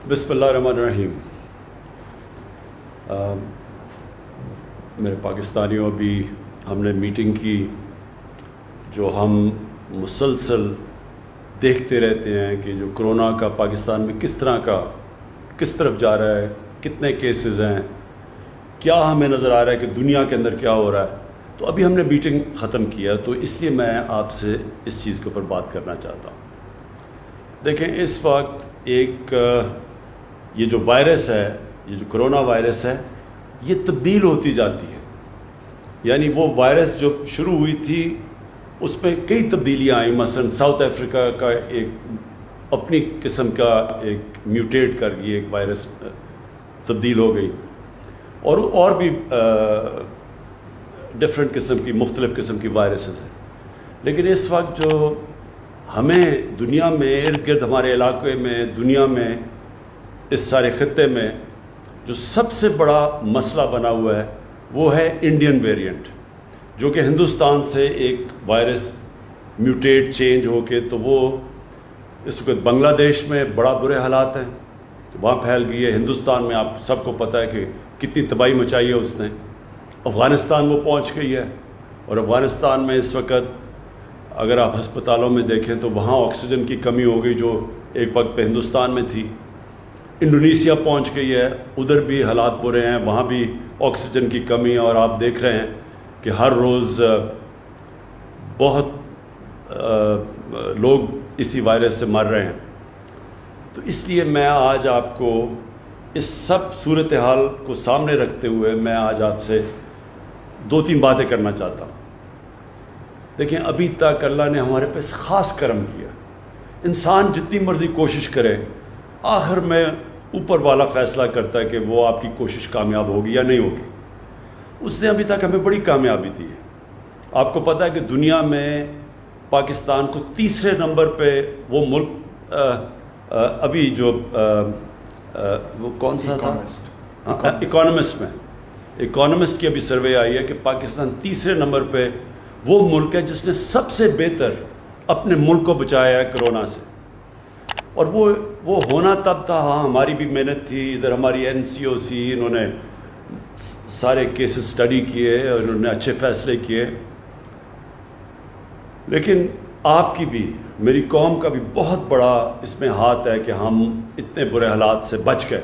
بسم اللہ الرحمن الرحیم. میرے پاکستانیوں، ابھی ہم نے میٹنگ کی جو ہم مسلسل دیکھتے رہتے ہیں کہ جو کرونا کا پاکستان میں کس طرف جا رہا ہے، کتنے کیسز ہیں، کیا ہمیں نظر آ رہا ہے کہ دنیا کے اندر کیا ہو رہا ہے. تو ابھی ہم نے میٹنگ ختم کیا، تو اس لیے میں آپ سے اس چیز کے اوپر بات کرنا چاہتا ہوں. دیکھیں، اس وقت یہ جو وائرس ہے، یہ جو کرونا وائرس ہے، یہ تبدیل ہوتی جاتی ہے. یعنی وہ وائرس جو شروع ہوئی تھی اس میں کئی تبدیلیاں آئیں. مثلا ساؤتھ افریقہ کا ایک اپنی قسم کا ایک میوٹیٹ کر گئی ایک وائرس تبدیل ہو گئی، اور بھی ڈفرینٹ قسم کی مختلف قسم کی وائرسز ہیں. لیکن اس وقت جو ہمیں دنیا میں ارد گرد ہمارے علاقے میں، دنیا میں، اس سارے خطے میں جو سب سے بڑا مسئلہ بنا ہوا ہے وہ ہے انڈین ویریئنٹ، جو کہ ہندوستان سے ایک وائرس میوٹیٹ چینج ہو کے تو وہ اس وقت بنگلہ دیش میں بڑا برے حالات ہیں، وہاں پھیل گئی ہے. ہندوستان میں آپ سب کو پتہ ہے کہ کتنی تباہی مچائی ہے اس نے. افغانستان وہ پہنچ گئی ہے، اور افغانستان میں اس وقت اگر آپ ہسپتالوں میں دیکھیں تو وہاں آکسیجن کی کمی ہو گئی جو ایک وقت پہ ہندوستان میں تھی. انڈونیشیا پہنچ گئی ہے، ادھر بھی حالات برے ہیں، وہاں بھی آکسیجن کی کمی ہے، اور آپ دیکھ رہے ہیں کہ ہر روز بہت لوگ اسی وائرس سے مر رہے ہیں. تو اس لیے میں آج آپ کو اس سب صورتحال کو سامنے رکھتے ہوئے میں آج آپ سے 2-3 باتیں کرنا چاہتا ہوں. دیکھیں، ابھی تک اللہ نے ہمارے پہ خاص کرم کیا. انسان جتنی مرضی کوشش کرے، آخر میں اوپر والا فیصلہ کرتا ہے کہ وہ آپ کی کوشش کامیاب ہوگی یا نہیں ہوگی. اس نے ابھی تک ہمیں بڑی کامیابی دی ہے. آپ کو پتہ ہے کہ دنیا میں پاکستان کو 3رے نمبر پہ وہ ملک ابھی جو وہ کون سا تھا، اکانومسٹ کی ابھی سروے آئی ہے کہ پاکستان 3رے نمبر پہ وہ ملک ہے جس نے سب سے بہتر اپنے ملک کو بچایا ہے کرونا سے. اور وہ ہونا تب تھا، ہاں ہماری بھی محنت تھی. ادھر ہماری NCOC، انہوں نے سارے کیسز سٹڈی کیے اور انہوں نے اچھے فیصلے کیے. لیکن آپ کی بھی، میری قوم کا بھی بہت بڑا اس میں ہاتھ ہے کہ ہم اتنے برے حالات سے بچ گئے.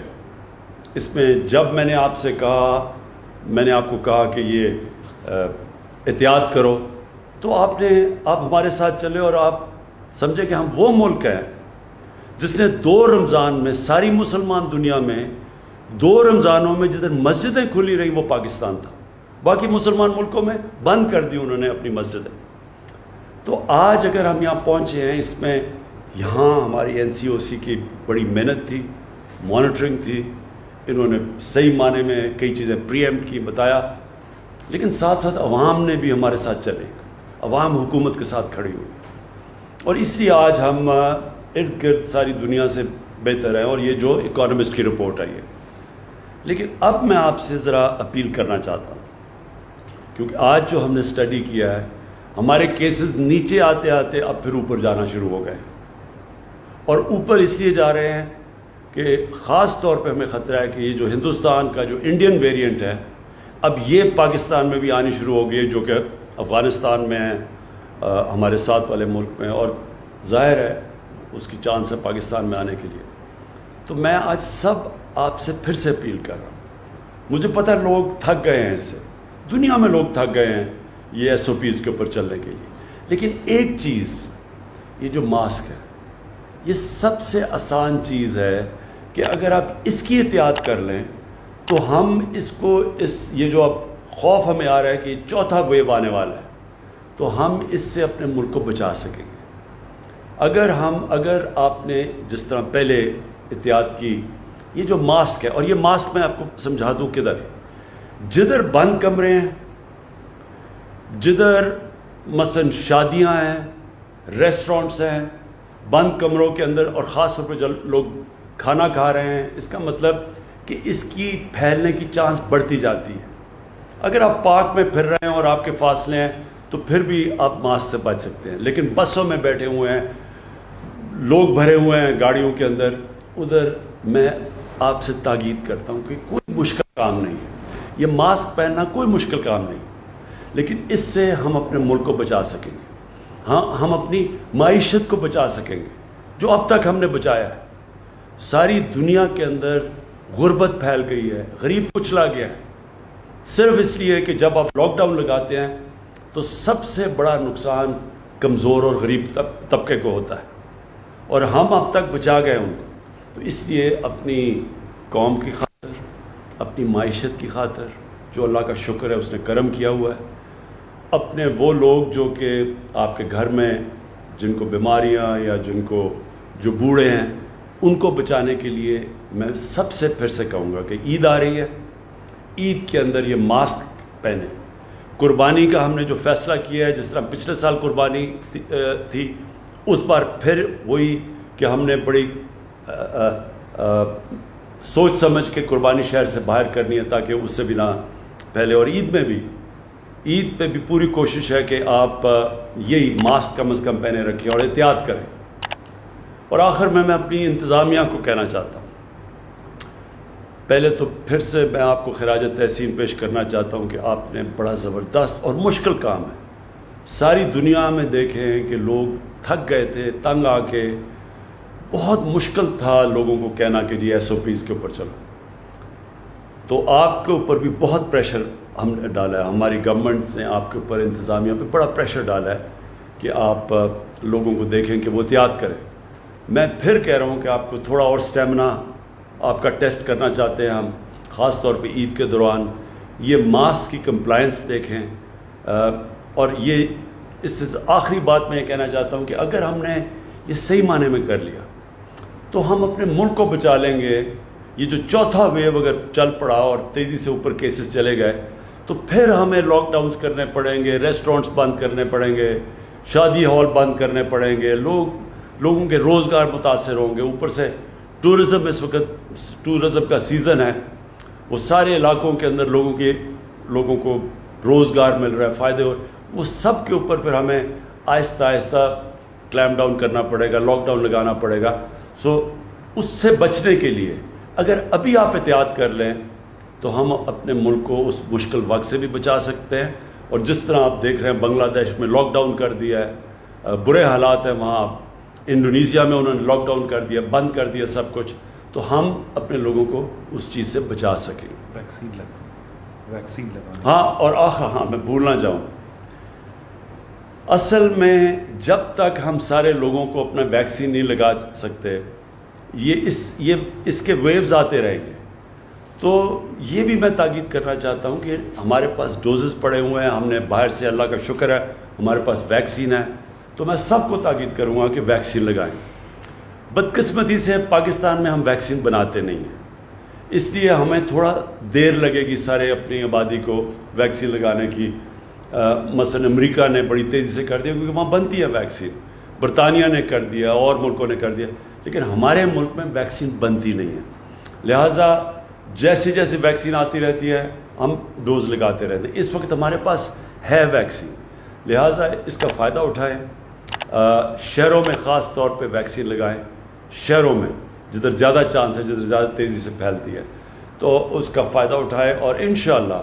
اس میں جب میں نے آپ سے کہا، میں نے آپ کو کہا کہ یہ احتیاط کرو، تو آپ ہمارے ساتھ چلے اور آپ سمجھے کہ ہم وہ ملک ہیں جس نے 2 رمضان میں ساری مسلمان دنیا میں 2 رمضانوں میں جدھر مسجدیں کھلی رہیں وہ پاکستان تھا. باقی مسلمان ملکوں میں بند کر دی انہوں نے اپنی مسجدیں. تو آج اگر ہم یہاں پہنچے ہیں، اس میں یہاں ہماری NCOC کی بڑی محنت تھی، مانیٹرنگ تھی. انہوں نے صحیح معنی میں کئی چیزیں پری ایمپٹ کی، بتایا. لیکن ساتھ ساتھ عوام نے بھی ہمارے ساتھ چلے، عوام حکومت کے ساتھ کھڑی ہوئی. اور اس لیے آج ہم ارد گرد ساری دنیا سے بہتر ہیں، اور یہ جو اکانومسٹ کی رپورٹ آئی ہے. لیکن اب میں آپ سے ذرا اپیل کرنا چاہتا ہوں، کیونکہ آج جو ہم نے سٹڈی کیا ہے، ہمارے کیسز نیچے آتے آتے اب پھر اوپر جانا شروع ہو گئے. اور اوپر اس لیے جا رہے ہیں کہ خاص طور پہ ہمیں خطرہ ہے کہ یہ جو ہندوستان کا جو انڈین ویریئنٹ ہے، اب یہ پاکستان میں بھی آنی شروع ہو گئی ہے، جو کہ افغانستان میں ہے، ہمارے ساتھ والے ملک میں، اور ظاہر ہے اس کی چانس ہے پاکستان میں آنے کے لیے. تو میں آج سب آپ سے پھر سے اپیل کر رہا ہوں. مجھے پتہ ہے لوگ تھک گئے ہیں، اس سے دنیا میں لوگ تھک گئے ہیں یہ SOPs کے اوپر چلنے کے لیے. لیکن ایک چیز، یہ جو ماسک ہے، یہ سب سے آسان چیز ہے کہ اگر آپ اس کی احتیاط کر لیں تو ہم یہ جو اب خوف ہمیں آ رہا ہے کہ 4تھا ویو آنے والا ہے، تو ہم اس سے اپنے ملک کو بچا سکیں گے. اگر آپ نے جس طرح پہلے احتیاط کی، یہ جو ماسک ہے، اور یہ ماسک میں آپ کو سمجھا دوں جدھر بند کمرے ہیں، جدھر مثلا شادیاں ہیں، ریسٹورنٹس ہیں، بند کمروں کے اندر، اور خاص طور پہ جب لوگ کھانا کھا رہے ہیں، اس کا مطلب کہ اس کی پھیلنے کی چانس بڑھتی جاتی ہے. اگر آپ پارک میں پھر رہے ہیں اور آپ کے فاصلے ہیں تو پھر بھی آپ ماسک سے بچ سکتے ہیں. لیکن بسوں میں بیٹھے ہوئے ہیں، لوگ بھرے ہوئے ہیں گاڑیوں کے اندر، ادھر میں آپ سے تاکید کرتا ہوں کہ کوئی مشکل کام نہیں ہے، یہ ماسک پہننا کوئی مشکل کام نہیں، لیکن اس سے ہم اپنے ملک کو بچا سکیں گے، ہاں ہم اپنی معیشت کو بچا سکیں گے جو اب تک ہم نے بچایا ہے۔ ساری دنیا کے اندر غربت پھیل گئی ہے، غریب کچلا گیا ہے، صرف اس لیے کہ جب آپ لاک ڈاؤن لگاتے ہیں تو سب سے بڑا نقصان کمزور اور غریب طبقے کو ہوتا ہے، اور ہم اب تک بچا گئے ان کو۔ تو اس لیے اپنی قوم کی خاطر، اپنی معیشت کی خاطر، جو اللہ کا شکر ہے اس نے کرم کیا ہوا ہے، اپنے وہ لوگ جو کہ آپ کے گھر میں جن کو بیماریاں یا جو بوڑھے ہیں ان کو بچانے کے لیے میں سب سے پھر سے کہوں گا کہ عید آ رہی ہے، عید کے اندر یہ ماسک پہنیں۔ قربانی کا ہم نے جو فیصلہ کیا ہے، جس طرح پچھلے سال قربانی تھی، اس بار پھر وہی کہ ہم نے بڑی سوچ سمجھ کے قربانی شہر سے باہر کرنی ہے تاکہ اس سے بھی نہ پھیلے، اور عید پہ بھی پوری کوشش ہے کہ آپ یہی ماسک کم از کم پہنے رکھیں اور احتیاط کریں۔ اور آخر میں اپنی انتظامیہ کو کہنا چاہتا ہوں، پہلے تو پھر سے میں آپ کو خراج تحسین پیش کرنا چاہتا ہوں کہ آپ نے بڑا زبردست اور مشکل کام ہے۔ ساری دنیا میں دیکھیں کہ لوگ تھک گئے تھے، تنگ آ کے، بہت مشکل تھا لوگوں کو کہنا کہ جی SOPs کے اوپر چلو، تو آپ کے اوپر بھی بہت پریشر ہم نے ڈالا ہے، ہماری گورنمنٹ نے آپ کے اوپر، انتظامیہ پہ بڑا پریشر ڈالا ہے کہ آپ لوگوں کو دیکھیں کہ وہ احتیاط کریں۔ میں پھر کہہ رہا ہوں کہ آپ کو تھوڑا اور اسٹیمنا آپ کا ٹیسٹ کرنا چاہتے ہیں ہم، خاص طور پہ عید کے دوران یہ ماسک کی کمپلائنس دیکھیں، اور یہ اس سے آخری بات میں یہ کہنا چاہتا ہوں کہ اگر ہم نے یہ صحیح معنی میں کر لیا تو ہم اپنے ملک کو بچا لیں گے۔ یہ جو چوتھا ویو اگر چل پڑا اور تیزی سے اوپر کیسز چلے گئے تو پھر ہمیں لاک ڈاؤنز کرنے پڑیں گے، ریسٹورنٹس بند کرنے پڑیں گے، شادی ہال بند کرنے پڑیں گے، لوگوں کے روزگار متاثر ہوں گے، اوپر سے ٹورزم، اس وقت ٹورزم کا سیزن ہے، وہ سارے علاقوں کے اندر لوگوں کو روزگار مل رہا ہے، فائدے ہو، وہ سب کے اوپر پھر ہمیں آہستہ آہستہ کلیم ڈاؤن کرنا پڑے گا، لاک ڈاؤن لگانا پڑے گا۔ اس سے بچنے کے لیے اگر ابھی آپ احتیاط کر لیں تو ہم اپنے ملک کو اس مشکل وقت سے بھی بچا سکتے ہیں، اور جس طرح آپ دیکھ رہے ہیں بنگلہ دیش میں لاک ڈاؤن کر دیا ہے، برے حالات ہیں وہاں، انڈونیزیا میں انہوں نے لاک ڈاؤن کر دیا، بند کر دیا سب کچھ، تو ہم اپنے لوگوں کو اس چیز سے بچا سکیں۔ ویکسین لگانا، ہاں، اور ہاں میں بھولنا چاہوں، اصل میں جب تک ہم سارے لوگوں کو اپنا ویکسین نہیں لگا سکتے، یہ اس کے ویوز آتے رہیں گے۔ تو یہ بھی میں تاکید کرنا چاہتا ہوں کہ ہمارے پاس ڈوزز پڑے ہوئے ہیں، ہم نے باہر سے، اللہ کا شکر ہے ہمارے پاس ویکسین ہے، تو میں سب کو تاکید کروں گا کہ ویکسین لگائیں۔ بدقسمتی سے پاکستان میں ہم ویکسین بناتے نہیں ہیں، اس لیے ہمیں تھوڑا دیر لگے گی سارے اپنی آبادی کو ویکسین لگانے کی۔ مثلا امریکہ نے بڑی تیزی سے کر دیا کیونکہ وہاں بنتی ہے ویکسین، برطانیہ نے کر دیا، اور ملکوں نے کر دیا، لیکن ہمارے ملک میں ویکسین بنتی نہیں ہے، لہٰذا جیسے جیسے ویکسین آتی رہتی ہے ہم ڈوز لگاتے رہتے ہیں۔ اس وقت ہمارے پاس ہے ویکسین، لہٰذا اس کا فائدہ اٹھائیں، شہروں میں خاص طور پہ ویکسین لگائیں، شہروں میں جدھر زیادہ چانس ہے، جدھر زیادہ تیزی سے پھیلتی ہے، تو اس کا فائدہ اٹھائیں، اور انشاءاللہ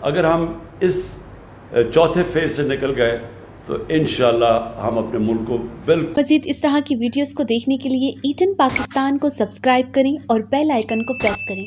اگر ہم اس چوتھے فیز سے نکل گئے تو انشاءاللہ ہم اپنے ملک کو بالکل۔ مزید اس طرح کی ویڈیوز کو دیکھنے کے لیے ETN پاکستان کو سبسکرائب کریں اور بیل آئیکن کو پریس کریں۔